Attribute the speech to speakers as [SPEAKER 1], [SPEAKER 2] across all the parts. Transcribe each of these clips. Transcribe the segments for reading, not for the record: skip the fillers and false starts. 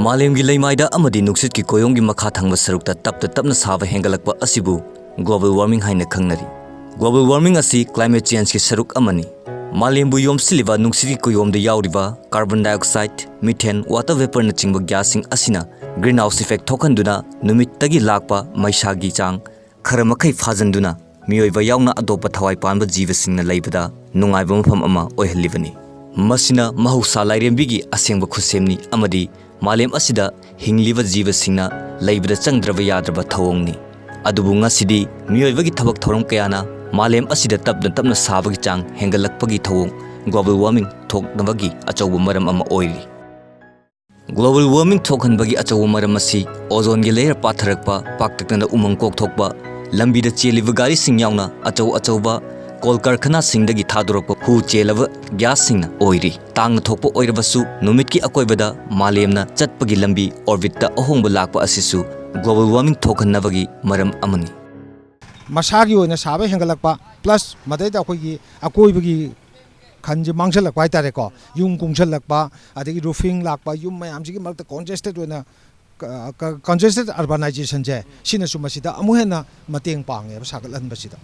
[SPEAKER 1] Malemgi leimaida amadi nuksit ki koyonggi makha thangba sarukta tapna saba hengalakpa asibu global warming haina khangnari. Global warming asi climate change ki saruk amani. Malembu yomsiliba nuksit ki koyomda yauriba carbon dioxide, methane, water vapor na chingba gasing asina greenhouse effect thokhanduna numittagi lakpa maisagi chang khara makhai phajanduna miyoiba yauna adopa thawai panba jivasingna leibada nungaiba mafam ama oihalibani. Masina mahausa lairembigi asengba khusemni amadi Malem asida hingliba jivasingna leibada changdraba yadraba thawongni. Adubu ngasidi miyoibagi thabak thorom kayana Malem asida tapna sabagi chang hengalakpagi thawong global warming thoknabagi achawba maram ama oiri. Global warming thokhanbagi achawba maram asi ozone gi layer patharakpa paktakna umang kok thokpa lambida cheliba gari sing yauna achawba kolkarkhana singdagi thadorokpa hu chelaba gas singna oiri. Tang thokpa oirabasu numitki akoibada malemna chatpagi lambi orbitta ahongba lakpa asisu global warming thokhanabagi maram amani.
[SPEAKER 2] Masagi oina sabe hengalakpa plus madaida akoigi akoibagi khanje mangsalakpa haitare ko yum kungsalakpa adagi roofing lakpa yum mayamsigi marakta congested oina congested urbanization je sina sumasida amuhena mateng pange sagatlanbasida.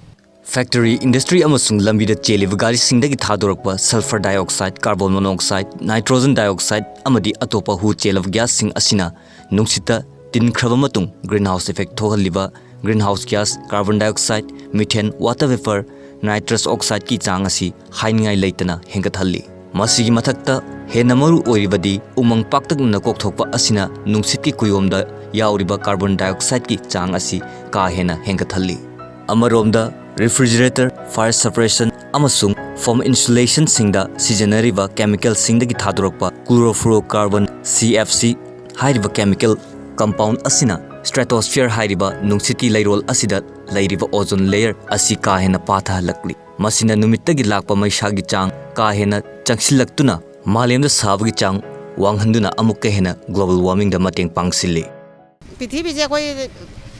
[SPEAKER 1] Factory industry amasung lambida cheliba gari singdagi thadorokpa sulfur dioxide, carbon monoxide, nitrogen dioxide amadi atopa hu chelab gas sing asina nungsita tinkraba matung greenhouse effect thohaliba greenhouse gas, carbon dioxide, methane, water vapor, nitrous oxide ki chang asi haingai leitana hengathalli. Masigi mathakta hena maru oiribadi umang paktakna kokthokpa asina nungsitki kuyomda yauriba carbon dioxide ki chang asi ka hena hengathalli. Amaromda refrigerator, fire suppression, amasung foam insulation singda sijanariba chemical singdagi thadorokpa chlorofluorocarbon CFC hairiba chemical compound asina stratosphere hairiba nungsiti lairol asida lairiba ozone layer asi ka hena patha lakli. Masina numittagi lakpa maishagi chang ka hena changsilaktuna malemda sabagi chang wanghanduna amukka hena global warming da mateng pangsilli.
[SPEAKER 3] Pithibi je koi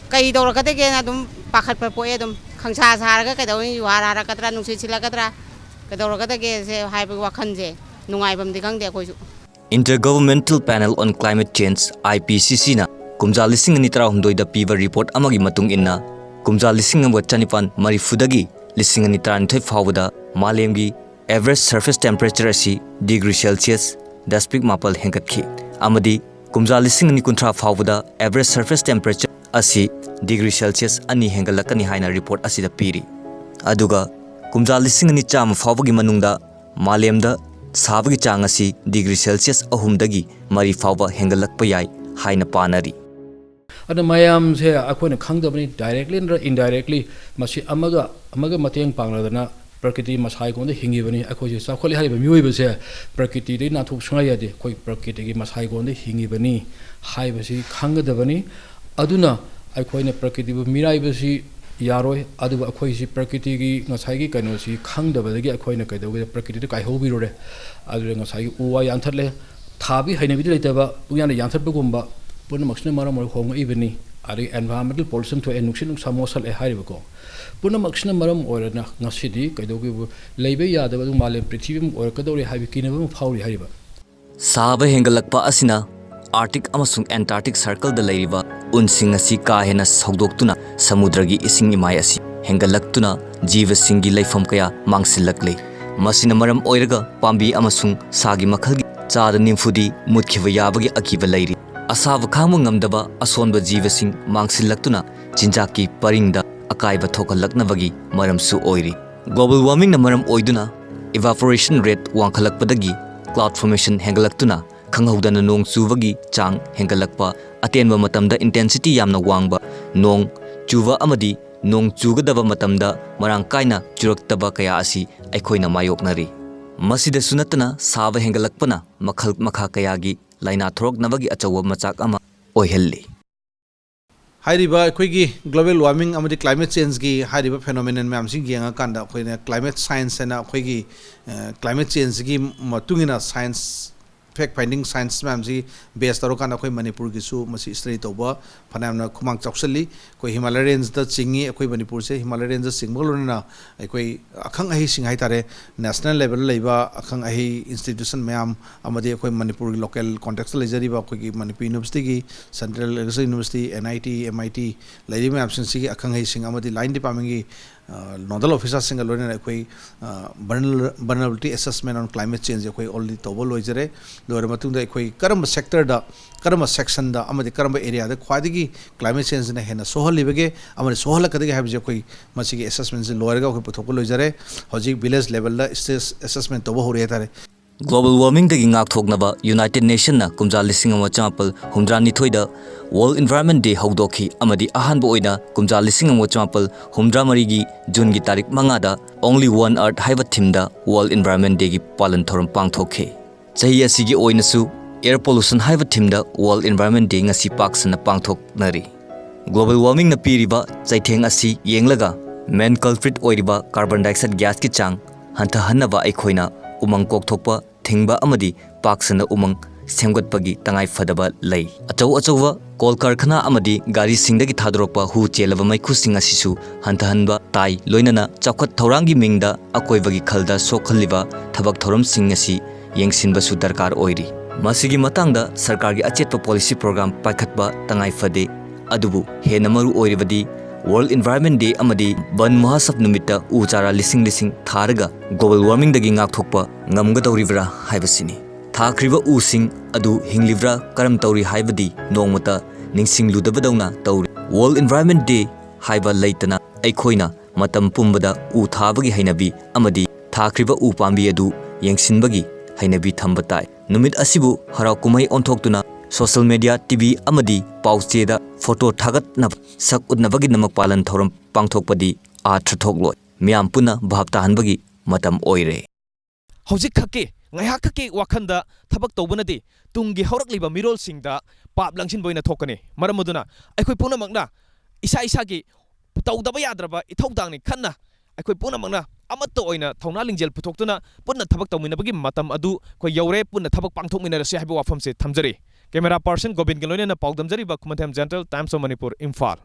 [SPEAKER 3] kai dorakadege na dum pakhat pa poe dum khangsa saraga kadawin yuhara kadra nungsi silakadra kadawrakadage se haiba wakhanje nungaibam dikang de koisu.
[SPEAKER 1] Intergovernmental Panel on Climate Change IPCC na kumja lising ani tara hundoi da piba report amagi matung inna kumja lising amga chanipan marifudagi lising ani tara nthoi fawda malemgi average surface temperature asi degree Celsius daspik mapal hengkatki amadi kumja lising ani kuntra fawda average surface temperature asi degree Celsius ani hengalakani haina report asi da piri aduga kumja lising ani cham fawbagi manungda malemda sabagi chang asi degree Celsius ahumdagi mari fawba hengalakpa yai haina panari.
[SPEAKER 4] Ada mayam se akhona khangdabani directly and indirectly masi amaga mateng pangladana prakriti masai gonde hingibani akhoi sakholi hariba miyoi se prakriti de na thuk sunga yade koi prakriti gi masai gonde hingibani haibasi khangdabani aduna akhoi prakriti bu mirai basi yaroi adu akhoi si prakriti gi ngasai gi kano si khangdabadagi akhoi na kaidoge prakriti kai hobi rore adu ngasai uwa yanthatle thabi haina bi leitaba uyana yanthatpa gumba puna maksna mara mor khong ibani ari environmental pollution to enuksin samosal e hariba ko puna maksna maram orana ngasidi kaidogi leibe yadaba du malem prithivim or kadori habi kinaba phawri hariba.
[SPEAKER 1] Saba hengalakpa asina Arctic amasung Antarctic circle da leiriba unsing asi ka hena sogdoktuna samudragi ising imai asi hengalaktuna jiva singi leifam kaya mangsilakle. Masina maram oiraga pambi amasung sagi makhalgi chada nimfudi mutkhiba yabagi akiba leiri. Asava khangma ngamdaba asonba jivasing mangsilaktuna chinjaki paringda akaiba thokalaknabagi maramsu oiri. Global warming na maram oiduna evaporation rate wangkhalakpadagi cloud formation hengalaktuna khanghaudana nong chubagi chang hengalakpa atenba matamda intensity yamna wangba nong chuwa amadi nong chugadaba matamda marang kaina churaktaba kaya asi aikhoina mayoknari. Masida sunatana saba hengalakpana makhal makha kayagi laina thoroknabagi achawa machak ama oihelli.
[SPEAKER 5] Haiba akhoi global warming amadi climate change gi haiba phenomenon myam sing yenga kanda akhoi climate science na akhoi climate change gi matungina science fact finding science ma'am ji बेस तौर का कोई मणिपुर की सु मसी study तौबा फनाम खुमांग चौसली कोई Himalaya range the चिंगी कोई मणिपुर से हिमालय रेंज द सिंगलोना कोई अखंग अही सिंगाई तारे नेशनल लेवल लेबा अखंग अही इंस्टीट्यूशन मैम अमदे कोई मणिपुर लोकल कॉन्टेक्स्ट लेजरीबा कोई मणिपुर यूनिवर्सिटी की सेंट्रल यूनिवर्सिटी NIT MIT लेरी मैम सिंग अखंग अही सिंग अमदे लाइन डिपार्टमेंट की नोडल ऑफिसर सिंग लोने कोई vulnerability assessment on climate change कोई ऑलरेडी तौबा लोइजरे लोर मतुंग कोई करम सेक्टर दा करम सेक्शन दा अमदे करम एरिया दा ख्वादिगी क्लाइमेट चेंज ने हेना सोहलिबगे अमदे सोहलकदगे हाबजे कोई मसिगी असेसमेंट से लोरगा कोई पुथोको लोइजरे हजि विलेज लेवल दा स्टेज असेसमेंट तौबा होरे तारे
[SPEAKER 1] ग्लोबल वार्मिंग दगी ngakthoknaba United Nation na kumja lising ama champal humdra nithoi da World Environment Day haudoki amadi ahan bo oina kumja lising ama champal humdra mari gi June gi tarik manga da Only One Earth haiba theme da World Environment Day gi palan thoram pangthokhe chahi asigi oina su air pollution haiba theme da World Environment Day ngasi paksana pangthoknari global warming na piriba chaitheng asi yenglaga main culprit oiriba carbon dioxide gas ki chang hantha hanaba aikhoina umang kokthokpa thingba amadi paksana umang semgatpagi tangai fadaba lei achau kol karkhana amadi gari singdagi thadrokpa hu chelaba maikhu singa sisu hantahanba tai loinana chakhat thaurangi mingda akoibagi khalda sokhalliba thabak thoram singasi yengsinba su darkar oiri masigi matangda sarkar gi achetpa policy program paikhatba tangai fade adubu henamaru oiribadi World Environment Day amadi ban mahasab numita UU-chara lising tharaga global warming dagi ngakthokpa ngamgadoribra haibasini thakriba using adu hinglibra karam tauri haibadi nongmata ningsing ludabadawna tauri World Environment Day haiba leitana aikhoina matam pumbada u thabagi hainabi amadi thakriba u pambi adu yengsinbagi hainabi thamba tai numit asibu harau kumai onthoktuna social media TV amadi pauche da photo thagatnaba sak udnabagi namak palan thoram pangthokpadi athrothoklo miam puna bhabta hanbagi matam oire
[SPEAKER 6] hojik khake ngaiha khake wakhanda thabak tobunadi tungi haurakliba mirol singda pap langsin boina thokane maramuduna aikhoi puna makna isa gi tawdaba yadraba ithaudangni khanna aikhoi puna makna amatto oina thongna lingjel puthokuna punna thabak tawminabagi matam adu koi yaure punna thabak pangthokmina rase haiba wafam se thamjari Camera person Gobin Galonia na Paudamjari Bakumantem Gentle Times of Manipur Imphal